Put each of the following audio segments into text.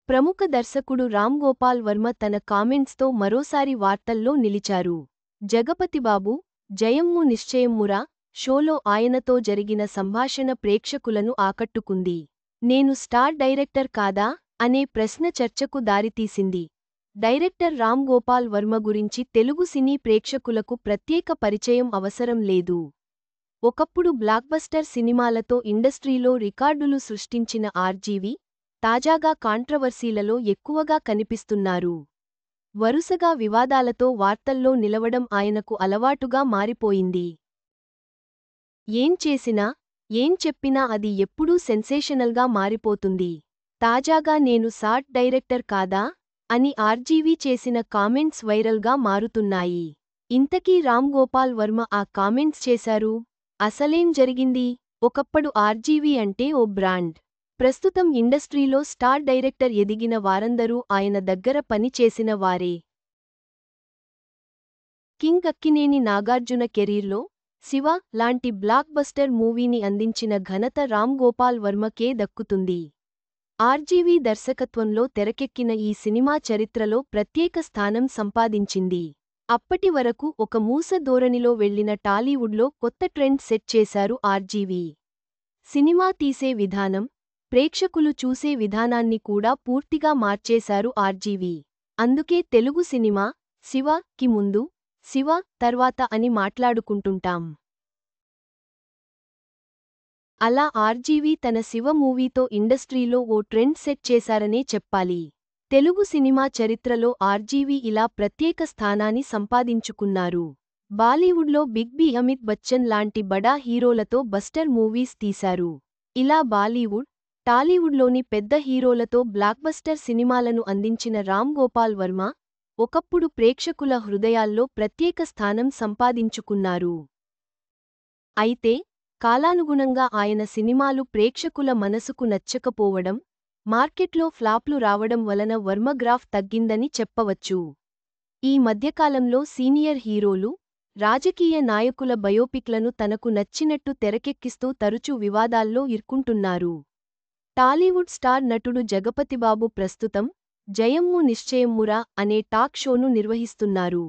ప్రముఖ దర్శకుడు రామ్ గోపాల్ వర్మ తన కామెంట్స్తో మరోసారి వార్తల్లో నిలిచారు. జగపతిబాబు, జయమ్ము నిశ్చయమ్మురా షోలో ఆయనతో జరిగిన సంభాషణ ప్రేక్షకులను ఆకట్టుకుంది. నేను స్టార్ డైరెక్టర్ కాదా అనే ప్రశ్న చర్చకు దారితీసింది. డైరెక్టర్ రామ్ గోపాల్ వర్మ గురించి తెలుగు సినీ ప్రేక్షకులకు ప్రత్యేక పరిచయం అవసరం లేదు. ఒకప్పుడు బ్లాక్బస్టర్ సినిమాలతో ఇండస్ట్రీలో రికార్డులు సృష్టించిన ఆర్జీవి తాజాగా కాంట్రవర్సీలలో ఎక్కువగా కనిపిస్తున్నారు. వరుసగా వివాదాలతో వార్తల్లో నిలవడం ఆయనకు అలవాటుగా మారిపోయింది. ఏం చేసినా, ఏం చెప్పినా అది ఎప్పుడూ సెన్సేషనల్గా మారిపోతుంది. తాజాగా నేను సాట్ డైరెక్టర్ కాదా అని ఆర్జీవి చేసిన కామెంట్స్ వైరల్గా మారుతున్నాయి. ఇంతకీ రామ్ గోపాల్ వర్మ ఆ కామెంట్స్ చేశారు? అసలేం జరిగింది? ఒకప్పుడు ఆర్జీవి అంటే ఓ బ్రాండ్. ప్రస్తుతం ఇండస్ట్రీలో స్టార్ డైరెక్టర్ ఎదిగిన వారందరూ ఆయన దగ్గర పని చేసిన వారే. కింగ్ అక్కినేని నాగార్జున కెరీర్లో శివ లాంటి బ్లాక్ బస్టర్ మూవీని అందించిన ఘనత రామ్ గోపాల్ వర్మకే దక్కుతుంది. ఆర్జీవి దర్శకత్వంలో తెరకెక్కిన ఈ సినిమా చరిత్రలో ప్రత్యేక స్థానం సంపాదించింది. అప్పటి వరకు ఒక మూస ధోరణిలో వెళ్లిన టాలీవుడ్లో కొత్త ట్రెండ్ సెట్ చేశారు ఆర్జీవి. సినిమా తీసే విధానం, ప్రేక్షకులు చూసే విధానాన్ని కూడా పూర్తిగా మార్చేశారు ఆర్జీవి. అందుకే తెలుగు సినిమా శివ కి ముందు, శివ తర్వాత అని మాట్లాడుకుంటుంటాం. అలా ఆర్జీవి తన శివ మూవీతో ఇండస్ట్రీలో ఓ ట్రెండ్ సెట్ చేశారనే చెప్పాలి. తెలుగు సినిమా చరిత్రలో ఆర్జీవి ఇలా ప్రత్యేక స్థానాన్ని సంపాదించుకున్నారు. బాలీవుడ్లో బిగ్ బి అమిత్ బచ్చన్ లాంటి బడా హీరోలతో బస్టర్ మూవీస్ తీశారు. ఇలా బాలీవుడ్, టాలీవుడ్లోని పెద్ద హీరోలతో బ్లాక్బస్టర్ సినిమాలను అందించిన రామ్ గోపాల్ వర్మ ఒకప్పుడు ప్రేక్షకుల హృదయాల్లో ప్రత్యేక స్థానం సంపాదించుకున్నారు. అయితే కాలానుగుణంగా ఆయన సినిమాలు ప్రేక్షకుల మనసుకు నచ్చకపోవడం, మార్కెట్లో ఫ్లాప్లు రావడం వలన వర్మ గ్రాఫ్ తగ్గిందని చెప్పవచ్చు. ఈ మధ్యకాలంలో సీనియర్ హీరోలు, రాజకీయ నాయకుల బయోపిక్లను తనకు నచ్చినట్టు తెరకెక్కిస్తూ తరచూ వివాదాల్లో ఇరుక్కుంటున్నారు. టాలీవుడ్ స్టార్ నటుడు జగపతిబాబు ప్రస్తుతం జయమ్ము నిశ్చయమ్మురా అనే టాక్ షోను నిర్వహిస్తున్నారు.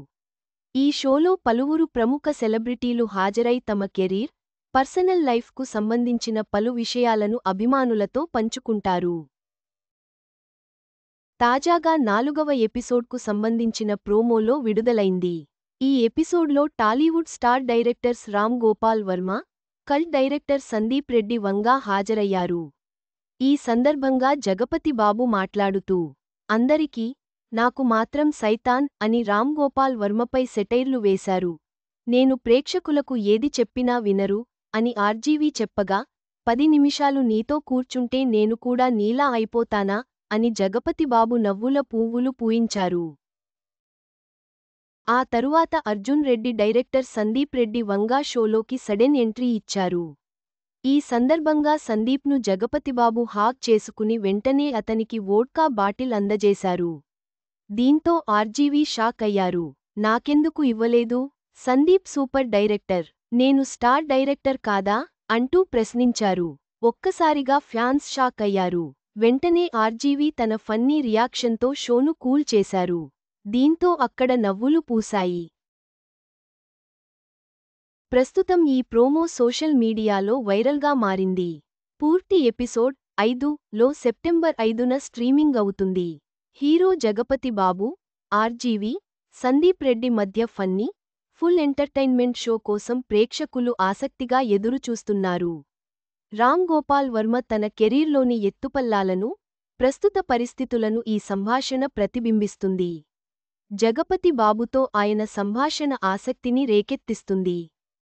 ఈ షోలో పలువురు ప్రముఖ సెలబ్రిటీలు హాజరై తమ కెరీర్, పర్సనల్ లైఫ్కు సంబంధించిన పలు విషయాలను అభిమానులతో పంచుకుంటారు. తాజాగా 4వ ఎపిసోడ్కు సంబంధించిన ప్రోమోలో విడుదలైంది. ఈ ఎపిసోడ్లో Tollywood star directors Ram Gopal Varma, cult director Sandeep Reddy Vanga హాజరయ్యారు. ఈ సందర్భంగా జగపతి బాబు మాట్లాడుతూ, అందరికీ, నాకు మాత్రం సైతాన్ అని రామ్ గోపాల్ వర్మపై సెటైర్లు వేశారు. నేను ప్రేక్షకులకు ఏది చెప్పినా వినరు అని ఆర్జీవి చెప్పగా, 10 నిమిషాలు నీతో కూర్చుంటే నేను కూడా నీలా అయిపోతానా అని జగపతిబాబు నవ్వుల పువ్వులు పూయించారు. ఆ తరువాత అర్జున్ రెడ్డి డైరెక్టర్ సందీప్ రెడ్డి వంగా షోలోకి సడెన్ ఎంట్రీ ఇచ్చారు. ఈ సందర్భంగా సందీప్ను జగపతిబాబు హాగ్ చేసుకుని వెంటనే అతనికి వోడ్కా బాటిల్ అందజేశారు. దీంతో ఆర్జీవి షాక్ అయ్యారు. నాకెందుకు ఇవ్వలేదు? సందీప్ సూపర్ డైరెక్టర్, నేను స్టార్ డైరెక్టర్ కాదా అంటూ ప్రశ్నించారు. ఒక్కసారిగా ఫ్యాన్స్ షాక్ అయ్యారు. వెంటనే ఆర్జీవి తన ఫన్నీ రియాక్షన్తో షోను కూల్ చేశారు. దీంతో అక్కడ నవ్వులు పూసాయి. ప్రస్తుతం ఈ ప్రోమో సోషల్ మీడియాలో వైరల్గా మారింది. పూర్తి ఎపిసోడ్ 5లో సెప్టెంబర్ 5న స్ట్రీమింగ్ అవుతుంది. హీరో జగపతి బాబు, ఆర్జీవి, సందీప్ రెడ్డి మధ్య ఫన్నీ, ఫుల్ ఎంటర్టైన్మెంట్ షో కోసం ప్రేక్షకులు ఆసక్తిగా ఎదురుచూస్తున్నారు. రామ్ గోపాల్ వర్మ తన కెరీర్లోని ఎత్తుపల్లాలను, ప్రస్తుత పరిస్థితులను ఈ సంభాషణ ప్రతిబింబిస్తుంది. జగపతి బాబుతో ఆయన సంభాషణ ఆసక్తిని రేకెత్తిస్తుంది.